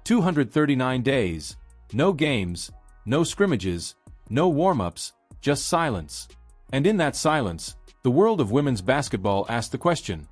239 days, no games, no scrimmages, no warm-ups, just silence. And in that silence, the world of women's basketball asked the question: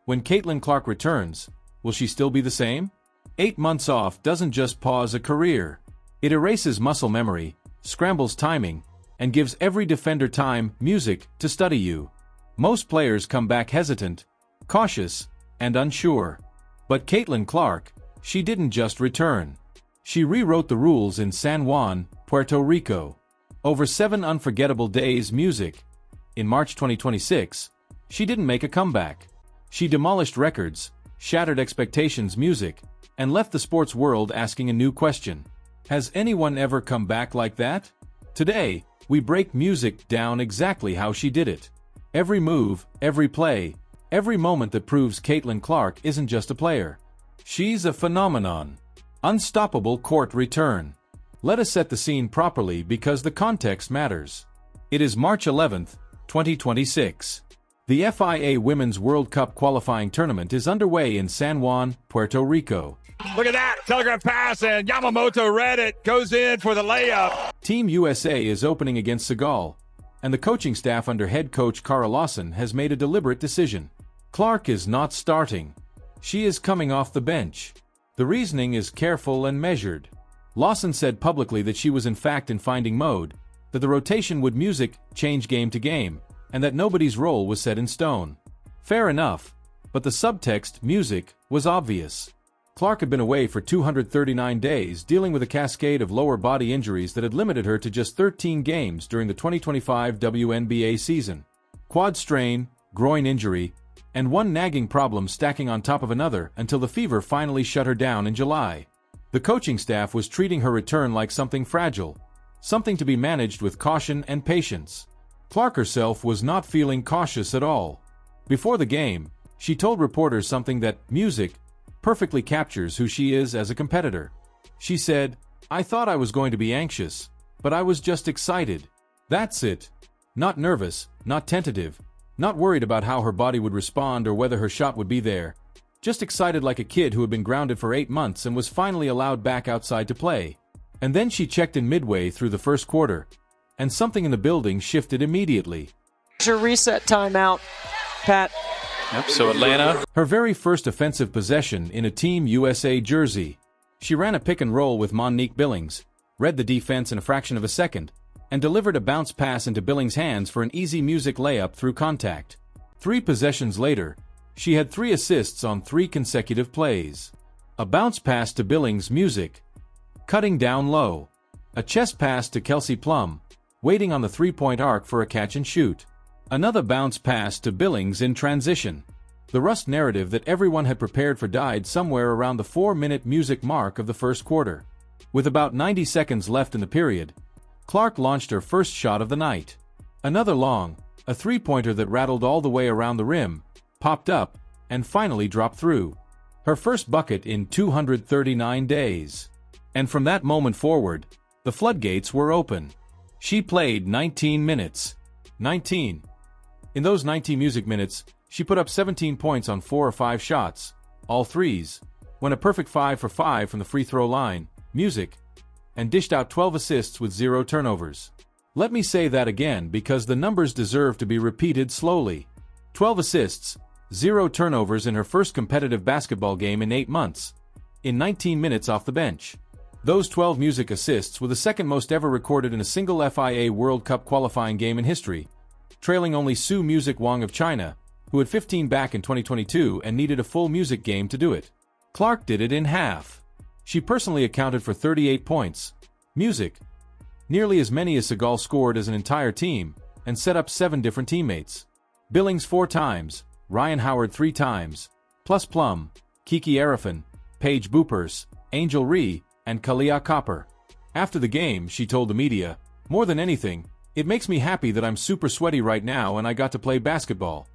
when Caitlin Clark returns, will she still be the same? 8 months off doesn't just pause a career. It erases muscle memory, scrambles timing, and gives every defender time, music, to study you. Most players come back hesitant, cautious, and unsure. But Caitlin Clark, she didn't just return. She rewrote the rules in San Juan, Puerto Rico. Over 7 unforgettable days, music. In March 2026, she didn't make a comeback. She demolished records, shattered expectations, music, and left the sports world asking a new question. Has anyone ever come back like that? Today, we break music down exactly how she did it. Every move, every play, every moment that proves Caitlin Clark isn't just a player. She's a phenomenon. Unstoppable court return. Let us set the scene properly because the context matters. It is March 11th, 2026. The FIBA Women's World Cup qualifying tournament is underway in San Juan, Puerto Rico. Look at that! Telegraph pass, and Yamamoto read it, goes in for the layup. Team USA is opening against Senegal, and the coaching staff under head coach Kara Lawson has made a deliberate decision. Clark is not starting. She is coming off the bench. The reasoning is careful and measured. Lawson said publicly that she was in fact in finding mode, that the rotation would music change game to game, and that nobody's role was set in stone. Fair enough, but the subtext, music, was obvious. Clark had been away for 239 days dealing with a cascade of lower body injuries that had limited her to just 13 games during the 2025 WNBA season. Quad strain, groin injury, and one nagging problem stacking on top of another until the fever finally shut her down in July. The coaching staff was treating her return like something fragile, something to be managed with caution and patience. Clark herself was not feeling cautious at all. Before the game, she told reporters something that, music, perfectly captures who she is as a competitor. She said, "I thought I was going to be anxious, but I was just excited. That's it. Not nervous, not tentative, not worried about how her body would respond or whether her shot would be there. Just excited like a kid who had been grounded for 8 months and was finally allowed back outside to play." And then she checked in midway through the first quarter, and something in the building shifted immediately. It's your reset timeout, Pat. Yep, so Atlanta. Her very first offensive possession in a Team USA jersey. She ran a pick and roll with Monique Billings, read the defense in a fraction of a second, and delivered a bounce pass into Billings' hands for an easy music layup through contact. 3 possessions later, she had 3 assists on 3 consecutive plays. A bounce pass to Billings, music, cutting down low. A chest pass to Kelsey Plum, waiting on the three-point arc for a catch and shoot. Another bounce pass to Billings in transition. The rust narrative that everyone had prepared for died somewhere around the 4-minute music mark of the first quarter. With about 90 seconds left in the period, Clark launched her first shot of the night. Another long, a three-pointer that rattled all the way around the rim, popped up, and finally dropped through. Her first bucket in 239 days. And from that moment forward, the floodgates were open. She played 19 minutes. 19. In those 19 music minutes, she put up 17 points on 4 or 5 shots, all threes, went a perfect 5 for 5 from the free throw line, music, and dished out 12 assists with 0 turnovers. Let me say that again because the numbers deserve to be repeated slowly. 12 assists, 0 turnovers in her first competitive basketball game in 8 months, in 19 minutes off the bench. Those 12 music assists were the second most ever recorded in a single FIBA World Cup qualifying game in history, trailing only Su Music Wong of China, who had 15 back in 2022 and needed a full music game to do it. Clark did it in half. She personally accounted for 38 points. Music, nearly as many as Senegal scored as an entire team, and set up 7 different teammates. Billings 4 times, Ryan Howard 3 times, plus Plum, Kiki Arifin, Paige Boopers, Angel Ree, and Kalia Copper. After the game, she told the media, "More than anything, it makes me happy that I'm super sweaty right now and I got to play basketball."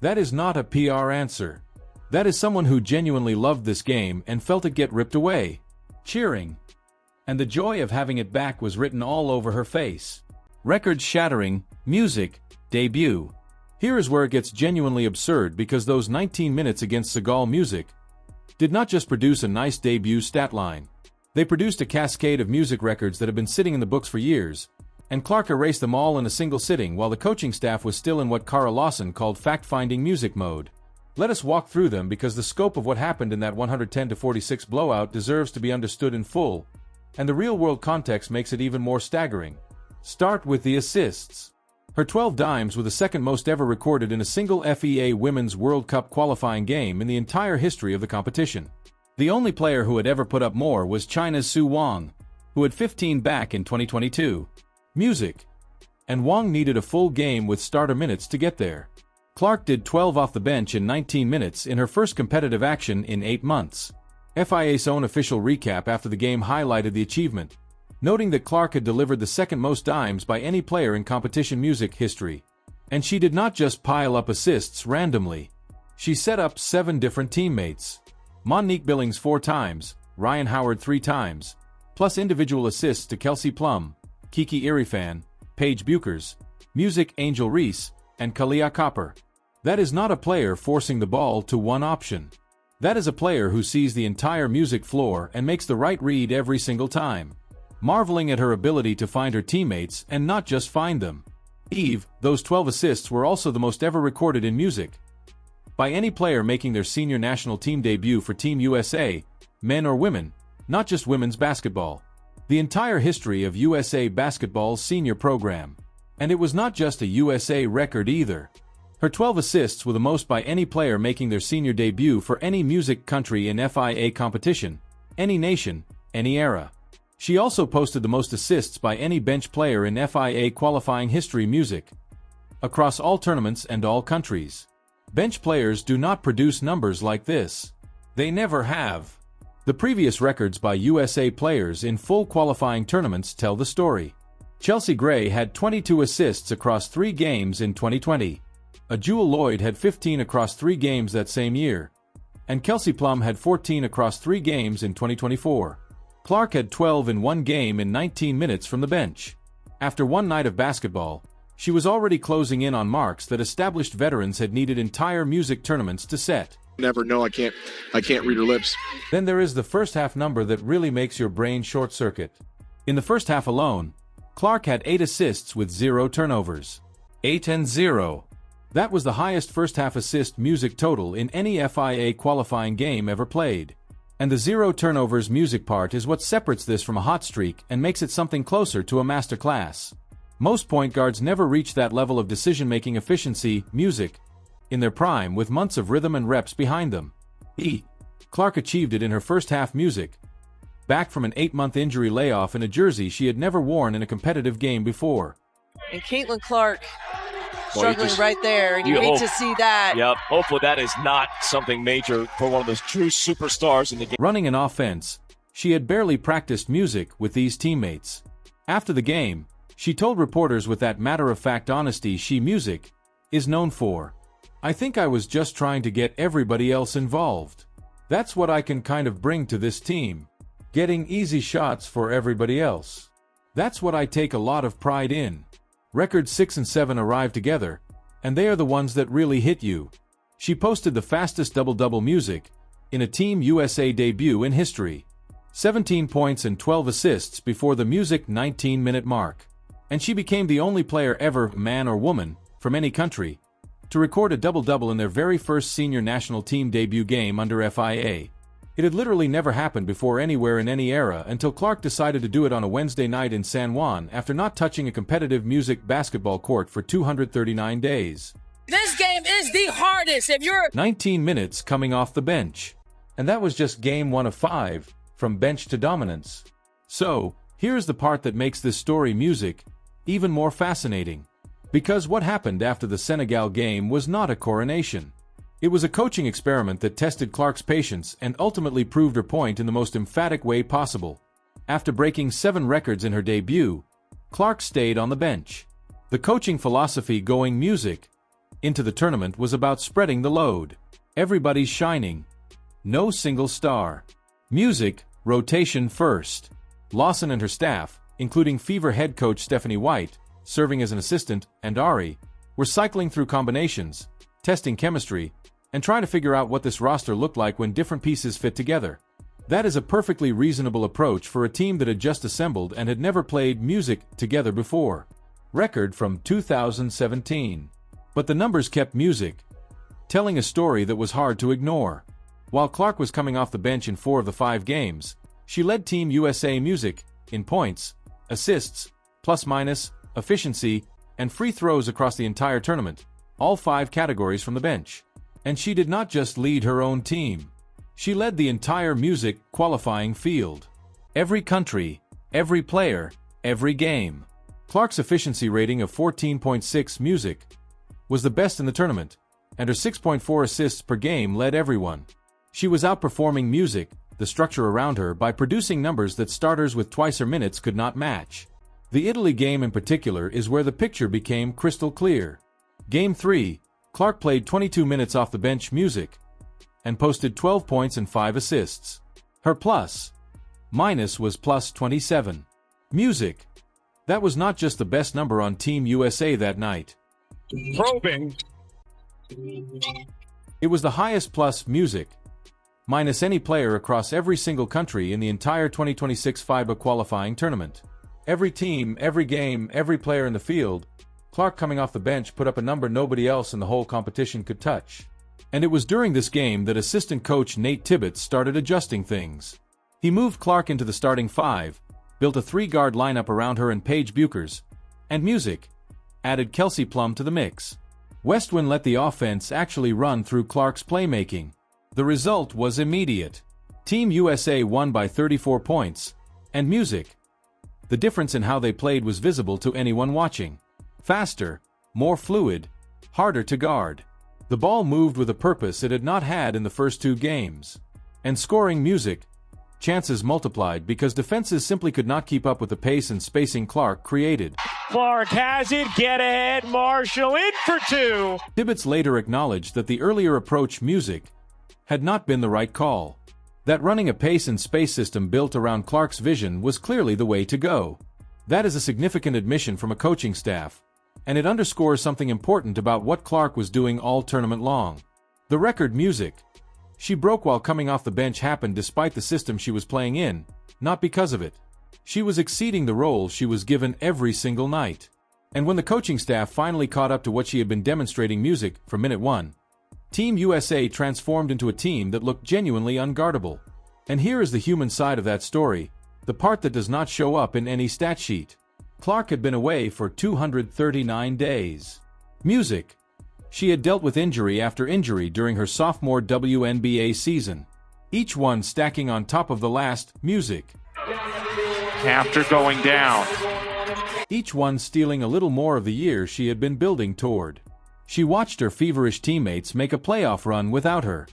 That is not a PR answer. That is someone who genuinely loved this game and felt it get ripped away. Cheering. And the joy of having it back was written all over her face. Record-shattering, music, debut. Here is where it gets genuinely absurd because those 19 minutes against Senegal music, did not just produce a nice debut stat line. They produced a cascade of music records that have been sitting in the books for years, and Clark erased them all in a single sitting while the coaching staff was still in what Cara Lawson called fact-finding music mode. Let us walk through them because the scope of what happened in that 110-46 blowout deserves to be understood in full, and the real-world context makes it even more staggering. Start with the assists. Her 12 dimes were the second most ever recorded in a single FIBA Women's World Cup qualifying game in the entire history of the competition. The only player who had ever put up more was China's Su Wang, who had 15 back in 2022. Music. And Wang needed a full game with starter minutes to get there. Clark did 12 off the bench in 19 minutes in her first competitive action in 8 months. FIA's own official recap after the game highlighted the achievement, noting that Clark had delivered the second most dimes by any player in competition music history. And she did not just pile up assists randomly. She set up 7 different teammates. Monique Billings 4 times, Ryan Howard 3 times, plus individual assists to Kelsey Plum, Kiki Irifan, Paige Buchers, Music Angel Reese, and Kalia Copper. That is not a player forcing the ball to one option. That is a player who sees the entire music floor and makes the right read every single time, marveling at her ability to find her teammates and not just find them. Those 12 assists were also the most ever recorded in music by any player making their senior national team debut for Team USA, men or women, not just women's basketball. The entire history of USA Basketball's senior program. And it was not just a USA record either. Her 12 assists were the most by any player making their senior debut for any music country in FIA competition, any nation, any era. She also posted the most assists by any bench player in FIA qualifying history music, across all tournaments and all countries. Bench players do not produce numbers like this. They never have. The previous records by USA players in full qualifying tournaments tell the story. Chelsea Gray had 22 assists across 3 games in 2020. Jewel Lloyd had 15 across 3 games that same year. And Kelsey Plum had 14 across 3 games in 2024. Clark had 12 in 1 game in 19 minutes from the bench. After one night of basketball, she was already closing in on marks that established veterans had needed entire music tournaments to set. Never know, I can't read her lips. Then there is the first half number that really makes your brain short-circuit. In the first half alone, Clark had 8 assists with 0 turnovers. 8 and 0. That was the highest first-half assist music total in any FIA qualifying game ever played. And the 0 turnovers music part is what separates this from a hot streak and makes it something closer to a masterclass. Most point guards never reach that level of decision-making efficiency, music, in their prime with months of rhythm and reps behind them. Clark achieved it in her first-half music, back from an 8-month injury layoff in a jersey she had never worn in a competitive game before. And Caitlin Clark struggling right there, and you hate to see that. Yep, hopefully that is not something major for one of those true superstars in the game. Running an offense, she had barely practiced music with these teammates. After the game, she told reporters with that matter-of-fact honesty music is known for. I think I was just trying to get everybody else involved. That's what I can kind of bring to this team. Getting easy shots for everybody else. That's what I take a lot of pride in. Records 6 and 7 arrive together, and they are the ones that really hit you. She posted the fastest double-double music in a Team USA debut in history. 17 points and 12 assists before the music 19-minute mark. And she became the only player ever, man or woman, from any country, to record a double-double in their very first senior national team debut game under FIA. It had literally never happened before anywhere in any era until Clark decided to do it on a Wednesday night in San Juan after not touching a competitive music basketball court for 239 days. This game is the hardest if you're 19 minutes coming off the bench. And that was just game 1 of 5, from bench to dominance. So, here's the part that makes this story music even more fascinating. Because what happened after the Senegal game was not a coronation. It was a coaching experiment that tested Clark's patience and ultimately proved her point in the most emphatic way possible. After breaking 7 records in her debut, Clark stayed on the bench. The coaching philosophy going music into the tournament was about spreading the load. Everybody's shining. No single star. Music, rotation first. Lawson and her staff, including Fever head coach Stephanie White, serving as an assistant, and Ari, were cycling through combinations, testing chemistry, and try to figure out what this roster looked like when different pieces fit together. That is a perfectly reasonable approach for a team that had just assembled and had never played music together before. Record from 2017. But the numbers kept music telling a story that was hard to ignore. While Clark was coming off the bench in 4 of the 5 games, she led Team USA Music in points, assists, plus-minus, efficiency, and free throws across the entire tournament, all 5 categories from the bench. And she did not just lead her own team. She led the entire music qualifying field. Every country, every player, every game. Clark's efficiency rating of 14.6 music was the best in the tournament, and her 6.4 assists per game led everyone. She was outperforming music, the structure around her, by producing numbers that starters with twice her minutes could not match. The Italy game in particular is where the picture became crystal clear. Game 3, Clark played 22 minutes off the bench music and posted 12 points and 5 assists. Her plus-minus was plus 27. Music. That was not just the best number on Team USA that night. Probing. It was the highest plus music minus any player across every single country in the entire 2026 FIBA qualifying tournament. Every team, every game, every player in the field, Clark coming off the bench put up a number nobody else in the whole competition could touch. And it was during this game that assistant coach Nate Tibbetts started adjusting things. He moved Clark into the starting 5, built a 3-guard lineup around her and Paige Buchers, and music added Kelsey Plum to the mix. Westwin let the offense actually run through Clark's playmaking. The result was immediate. Team USA won by 34 points, and music. The difference in how they played was visible to anyone watching. Faster, more fluid, harder to guard. The ball moved with a purpose it had not had in the first 2 games. And scoring music, chances multiplied because defenses simply could not keep up with the pace and spacing Clark created. Clark has it, get ahead, Marshall in for 2. Tibbetts later acknowledged that the earlier approach music had not been the right call. That running a pace and space system built around Clark's vision was clearly the way to go. That is a significant admission from a coaching staff, and it underscores something important about what Clark was doing all tournament long. The record music she broke while coming off the bench happened despite the system she was playing in, not because of it. She was exceeding the role she was given every single night. And when the coaching staff finally caught up to what she had been demonstrating music from minute 1, Team USA transformed into a team that looked genuinely unguardable. And here is the human side of that story, the part that does not show up in any stat sheet. Clark had been away for 239 days. Music. She had dealt with injury after injury during her sophomore WNBA season, each one stacking on top of the last, music. After going down. Each one stealing a little more of the year she had been building toward. She watched her feverish teammates make a playoff run without her.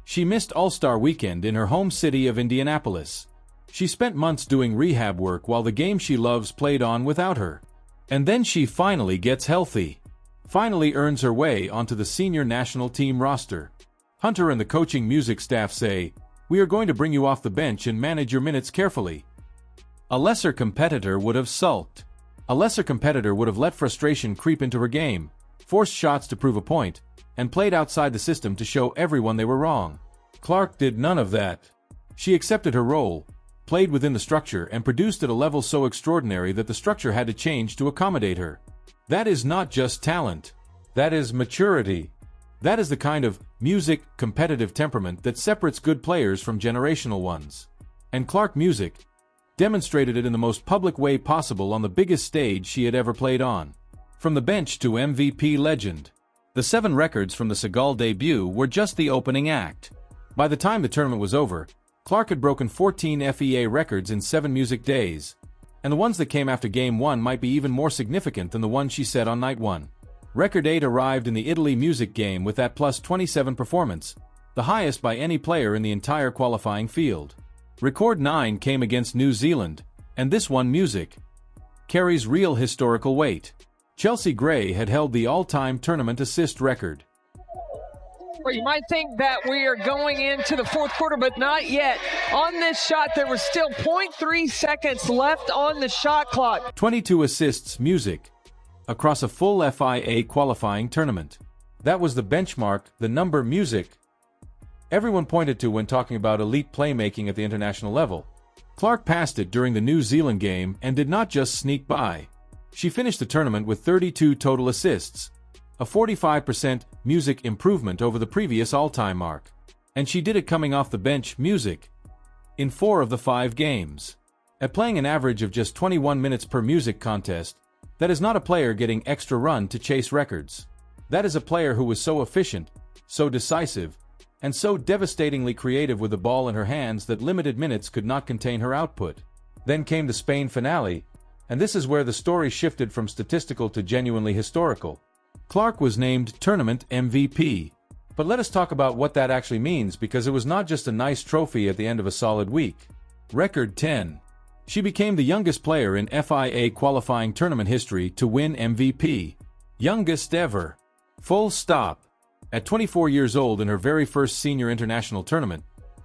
She missed All-Star Weekend in her home city of Indianapolis. She spent months doing rehab work while the game she loves played on without her. And then she finally gets healthy. Finally earns her way onto the senior national team roster. Hunter and the coaching music staff say, "We are going to bring you off the bench and manage your minutes carefully." A lesser competitor would have sulked. A lesser competitor would have let frustration creep into her game, forced shots to prove a point, and played outside the system to show everyone they were wrong. Clark did none of that. She accepted her role, played within the structure, and produced at a level so extraordinary that the structure had to change to accommodate her. That is not just talent. That is maturity. That is the kind of music competitive temperament that separates good players from generational ones. And Clark Music demonstrated it in the most public way possible on the biggest stage she had ever played on. From the bench to MVP legend. The 7 records from the Seagal debut were just the opening act. By the time the tournament was over, Clark had broken 14 FIBA records in 7 music days, and the ones that came after Game 1 might be even more significant than the one she set on Night 1. Record 8 arrived in the Italy music game with that plus 27 performance, the highest by any player in the entire qualifying field. Record 9 came against New Zealand, and this one music carries real historical weight. Chelsea Gray had held the all-time tournament assist record. Well, you might think that we are going into the fourth quarter, but not yet. On this shot, there was still 0.3 seconds left on the shot clock. 22 assists music across a full FIBA qualifying tournament. That was the benchmark, the number music everyone pointed to when talking about elite playmaking at the international level. Clark passed it during the New Zealand game and did not just sneak by. She finished the tournament with 32 total assists, a 45% music improvement over the previous all-time mark. And she did it coming off the bench music in 4 of the 5 games. At playing an average of just 21 minutes per music contest, that is not a player getting extra run to chase records. That is a player who was so efficient, so decisive, and so devastatingly creative with the ball in her hands that limited minutes could not contain her output. Then came the Spain finale, and this is where the story shifted from statistical to genuinely historical. Clark was named Tournament MVP. But let us talk about what that actually means, because it was not just a nice trophy at the end of a solid week. Record 10. She became the youngest player in FIA qualifying tournament history to win MVP. Youngest ever. Full stop. At 24 years old in her very first senior international tournament,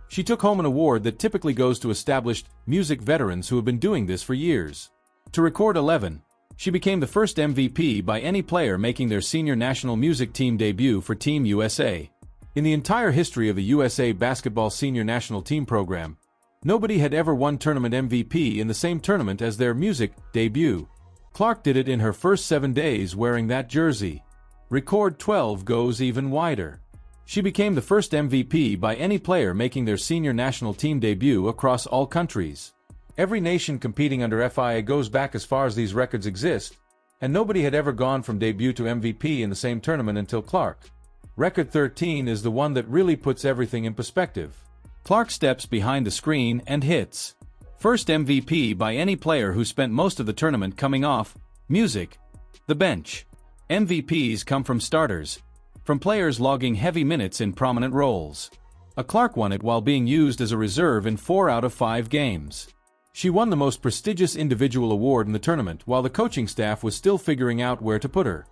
she took home an award that typically goes to established music veterans who have been doing this for years. To record 11, she became the first MVP by any player making their senior national music team debut for Team USA. In the entire history of the USA basketball senior national team program, nobody had ever won tournament MVP in the same tournament as their music debut. Clark did it in her first 7 days wearing that jersey. Record 12 goes even wider. She became the first MVP by any player making their senior national team debut across all countries. Every nation competing under FIA goes back as far as these records exist, and nobody had ever gone from debut to MVP in the same tournament until Clark. Record 13 is the one that really puts everything in perspective. Clark steps behind the screen and hits. First MVP by any player who spent most of the tournament coming off music, the bench. MVPs come from starters, from players logging heavy minutes in prominent roles. Clark won it while being used as a reserve in 4 out of 5 games. She won the most prestigious individual award in the tournament while the coaching staff was still figuring out where to put her.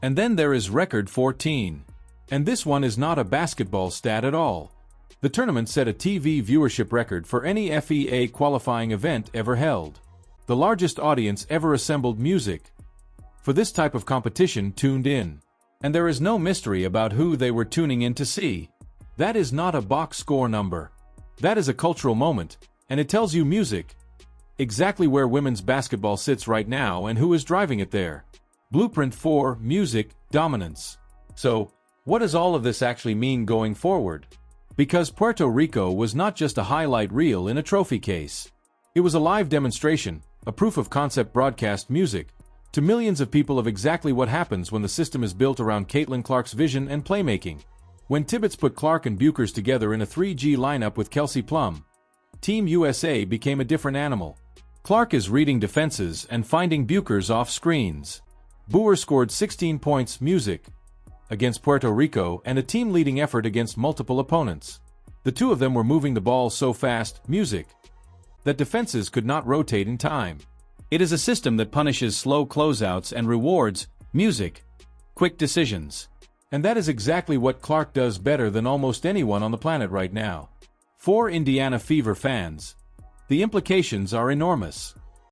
And then there is record 14. And this one is not a basketball stat at all. The tournament set a TV viewership record for any FIA qualifying event ever held. The largest audience ever assembled music for this type of competition tuned in. And there is no mystery about who they were tuning in to see. That is not a box score number. That is a cultural moment, and it tells you music. Exactly where women's basketball sits right now and who is driving it there. Blueprint for music dominance. So, what does all of this actually mean going forward? Because Puerto Rico was not just a highlight reel in a trophy case. It was a live demonstration, a proof of concept broadcast music, to millions of people of exactly what happens when the system is built around Caitlin Clark's vision and playmaking. When Tibbetts put Clark and Buchers together in a 3G lineup with Kelsey Plum, Team USA became a different animal. Clark is reading defenses and finding Buchers off screens. Boer scored 16 points music against Puerto Rico and a team-leading effort against multiple opponents. The two of them were moving the ball so fast music that defenses could not rotate in time. It is a system that punishes slow closeouts and rewards music quick decisions. And that is exactly what Clark does better than almost anyone on the planet right now. For Indiana Fever fans, the implications are enormous.